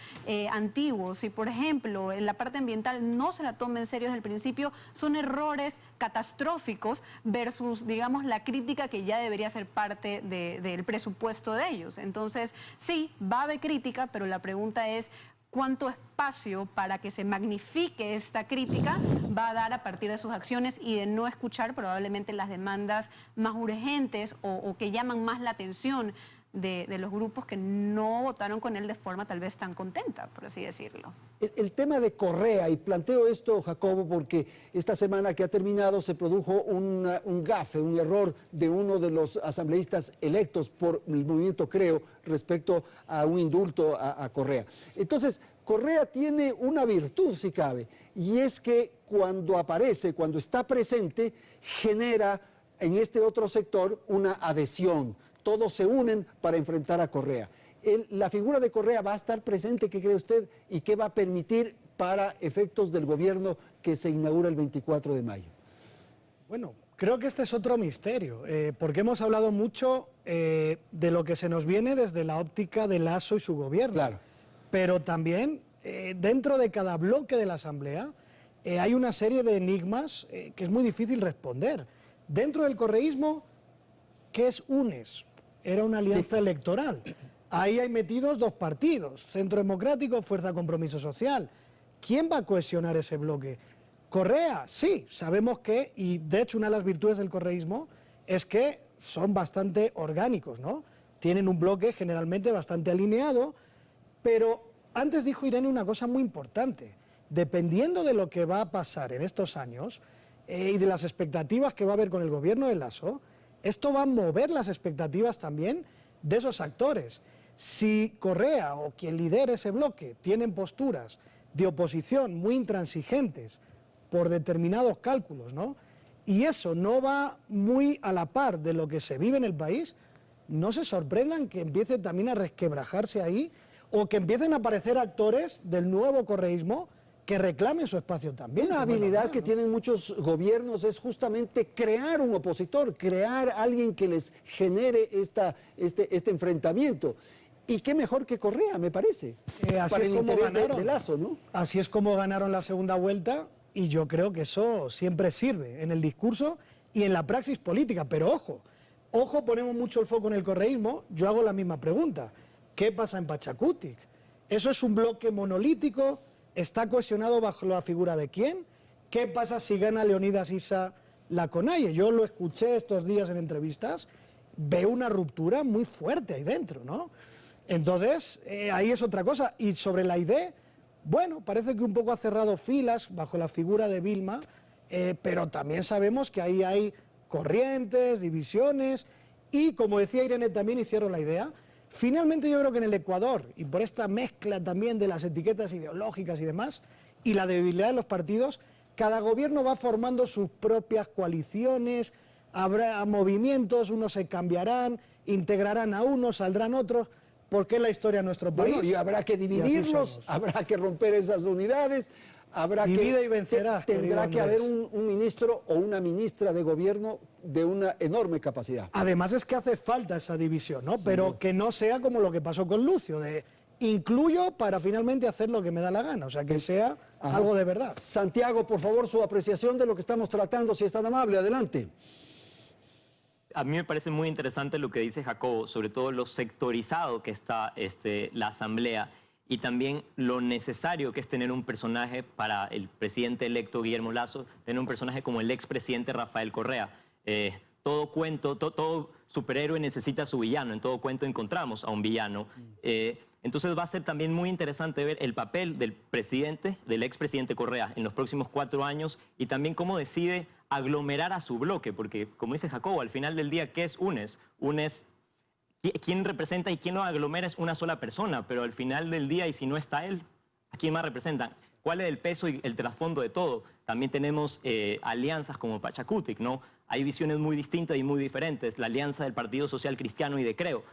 antiguos. Si, por ejemplo, en la parte ambiental no se la toma en serio desde el principio, son errores catastróficos versus, digamos, la crítica que ya debería ser parte del presupuesto de ellos. Entonces, sí, va a haber crítica, pero la pregunta es cuánto espacio para que se magnifique esta crítica va a dar a partir de sus acciones y de no escuchar probablemente las demandas más urgentes o que llaman más la atención de los grupos que no votaron con él de forma tal vez tan contenta, por así decirlo. El tema de Correa, y planteo esto, Jacobo, porque esta semana que ha terminado se produjo un gafe, un error de uno de los asambleístas electos por el movimiento Creo respecto a un indulto a Correa. Entonces, Correa tiene una virtud, si cabe, y es que cuando aparece, cuando está presente, genera en este otro sector una adhesión. Todos se unen para enfrentar a Correa. La figura de Correa va a estar presente, ¿qué cree usted? ¿Y qué va a permitir para efectos del gobierno que se inaugura el 24 de mayo? Bueno, creo que este es otro misterio, porque hemos hablado mucho de lo que se nos viene desde la óptica de Lasso y su gobierno. Claro. Pero también dentro de cada bloque de la Asamblea hay una serie de enigmas que es muy difícil responder. Dentro del correísmo, ¿qué es UNES? Era una alianza electoral. Ahí hay metidos 2 partidos, Centro Democrático, Fuerza Compromiso Social. ¿Quién va a cohesionar ese bloque? Correa, sí, sabemos que, y de hecho una de las virtudes del correísmo es que son bastante orgánicos, ¿no? Tienen un bloque generalmente bastante alineado, pero antes dijo Irene una cosa muy importante. dependiendo de lo que va a pasar en estos años y de las expectativas que va a haber con el gobierno de Lasso, esto va a mover las expectativas también de esos actores. Si Correa o quien lidere ese bloque tienen posturas de oposición muy intransigentes por determinados cálculos, ¿no?, y eso no va muy a la par de lo que se vive en el país, no se sorprendan que empiece también a resquebrajarse ahí o que empiecen a aparecer actores del nuevo correísmo que reclamen su espacio también. Una habilidad que tienen muchos gobiernos es justamente crear un opositor, crear alguien que les genere este enfrentamiento. Y qué mejor que Correa, me parece, para el interés de Lasso, ¿no? Así es como ganaron la segunda vuelta y yo creo que eso siempre sirve en el discurso y en la praxis política. Pero ojo, ponemos mucho el foco en el correísmo, yo hago la misma pregunta. ¿Qué pasa en Pachakutik? ¿Eso es un bloque monolítico? ¿Está cohesionado bajo la figura de quién? ¿Qué pasa si gana Leonidas Issa Laconaye? Yo lo escuché estos días en entrevistas, veo una ruptura muy fuerte ahí dentro, ¿no? Entonces, ahí es otra cosa. Y sobre la idea, bueno, parece que un poco ha cerrado filas bajo la figura de Vilma, pero también sabemos que ahí hay corrientes, divisiones, y como decía Irene también, y cierro la idea, finalmente yo creo que en el Ecuador, y por esta mezcla también de las etiquetas ideológicas y demás, y la debilidad de los partidos, cada gobierno va formando sus propias coaliciones, habrá movimientos, unos se cambiarán, integrarán a unos, saldrán otros, porque es la historia de nuestro país. Bueno, y habrá que dividirlos, habrá que romper esas unidades, habrá Divide y vencerá, tendrá que haber Andrés. un ministro o una ministra de gobierno de una enorme capacidad. Además es que hace falta esa división, ¿no? Sí. Pero que no sea como lo que pasó con Lucio, de incluyo para finalmente hacer lo que me da la gana, o sea, que sea algo de verdad. Santiago, por favor, su apreciación de lo que estamos tratando, si es tan amable, adelante. A mí me parece muy interesante lo que dice Jacobo, sobre todo lo sectorizado que está la Asamblea y también lo necesario que es tener un personaje para el presidente electo Guillermo Lasso, tener un personaje como el expresidente Rafael Correa. Todo cuento, todo superhéroe necesita a su villano, en todo cuento encontramos a un villano. Entonces va a ser también muy interesante ver el papel del presidente, del expresidente Correa en los próximos 4 años y también cómo decide aglomerar a su bloque, porque como dice Jacobo, al final del día, ¿qué es UNES? UNES, ¿quién representa y quién lo aglomera? Es una sola persona, pero al final del día, y si no está él, ¿a quién más representan? ¿Cuál es el peso y el trasfondo de todo? También tenemos alianzas como Pachakutik, ¿no? Hay visiones muy distintas y muy diferentes. La alianza del Partido Social Cristiano y de Creo.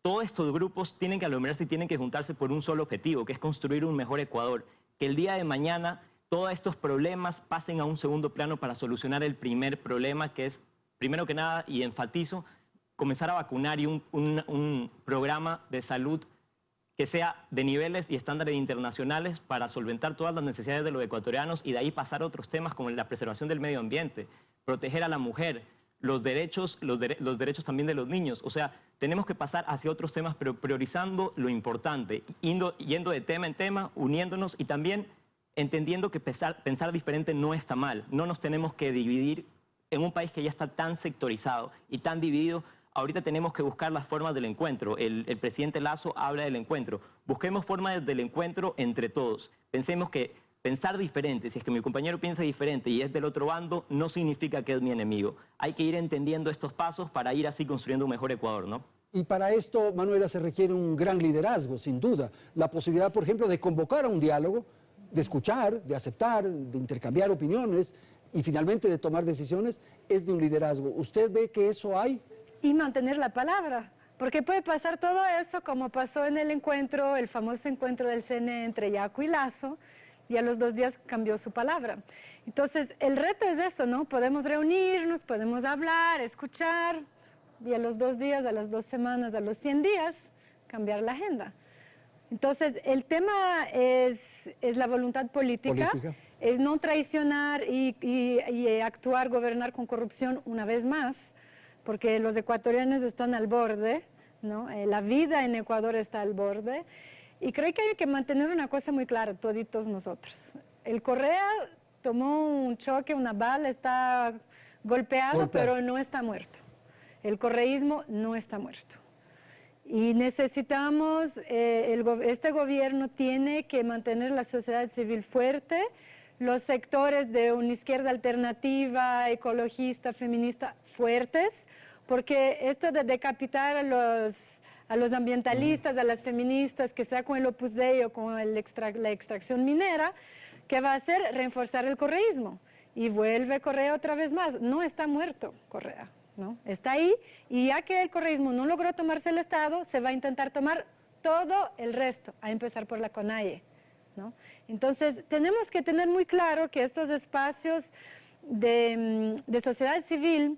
Todos estos grupos tienen que aglomerarse y tienen que juntarse por un solo objetivo, que es construir un mejor Ecuador. Que el día de mañana todos estos problemas pasen a un segundo plano para solucionar el primer problema, que es, primero que nada, y enfatizo, comenzar a vacunar y un programa de salud que sea de niveles y estándares internacionales para solventar todas las necesidades de los ecuatorianos y de ahí pasar a otros temas como la preservación del medio ambiente, proteger a la mujer, los derechos también de los niños. O sea, tenemos que pasar hacia otros temas, pero priorizando lo importante, yendo de tema en tema, uniéndonos y también entendiendo que pensar diferente no está mal. No nos tenemos que dividir en un país que ya está tan sectorizado y tan dividido. Ahorita tenemos que buscar las formas del encuentro. El presidente Lasso habla del encuentro. Busquemos formas del encuentro entre todos. Pensemos que pensar diferente, si es que mi compañero piensa diferente y es del otro bando, no significa que es mi enemigo. Hay que ir entendiendo estos pasos para ir así construyendo un mejor Ecuador, ¿no? Y para esto, Manuela, se requiere un gran liderazgo, sin duda. La posibilidad, por ejemplo, de convocar a un diálogo, de escuchar, de aceptar, de intercambiar opiniones y finalmente de tomar decisiones, es de un liderazgo. ¿Usted ve que eso hay? Y mantener la palabra, porque puede pasar todo eso como pasó en el encuentro, el famoso encuentro del CNE entre Yacu y Lasso, y a los 2 días cambió su palabra. Entonces, el reto es eso, ¿no? Podemos reunirnos, podemos hablar, escuchar, y a los 2 días, a las 2 semanas, a los 100 días, cambiar la agenda. Entonces, el tema es la voluntad política, es no traicionar y actuar, gobernar con corrupción una vez más, porque los ecuatorianos están al borde, ¿no? La vida en Ecuador está al borde, y creo que hay que mantener una cosa muy clara, toditos nosotros. El Correa tomó un choque, una bala, está golpeado, pero no está muerto. El correísmo no está muerto. Y necesitamos, este gobierno tiene que mantener la sociedad civil fuerte, los sectores de una izquierda alternativa, ecologista, feminista, fuertes, porque esto de decapitar a los ambientalistas, a las feministas, que sea con el Opus Dei o con la extracción minera, ¿qué va a hacer? Reforzar el correísmo. Y vuelve Correa otra vez más. No está muerto Correa, ¿no? Está ahí, y ya que el correísmo no logró tomarse el Estado, se va a intentar tomar todo el resto, a empezar por la CONAIE, ¿no? Entonces, tenemos que tener muy claro que estos espacios de sociedad civil,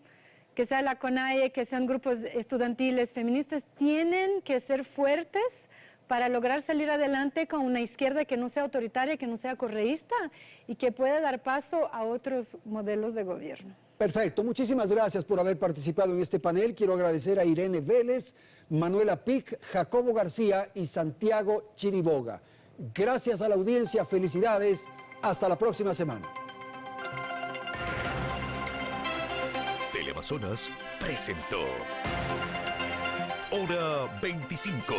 que sea la CONAIE, que sean grupos estudiantiles, feministas, tienen que ser fuertes para lograr salir adelante con una izquierda que no sea autoritaria, que no sea correísta y que pueda dar paso a otros modelos de gobierno. Perfecto, muchísimas gracias por haber participado en este panel. Quiero agradecer a Irene Vélez, Manuela Pic, Jacobo García y Santiago Chiriboga. Gracias a la audiencia, felicidades, hasta la próxima semana. Teleamazonas presentó Hora 25.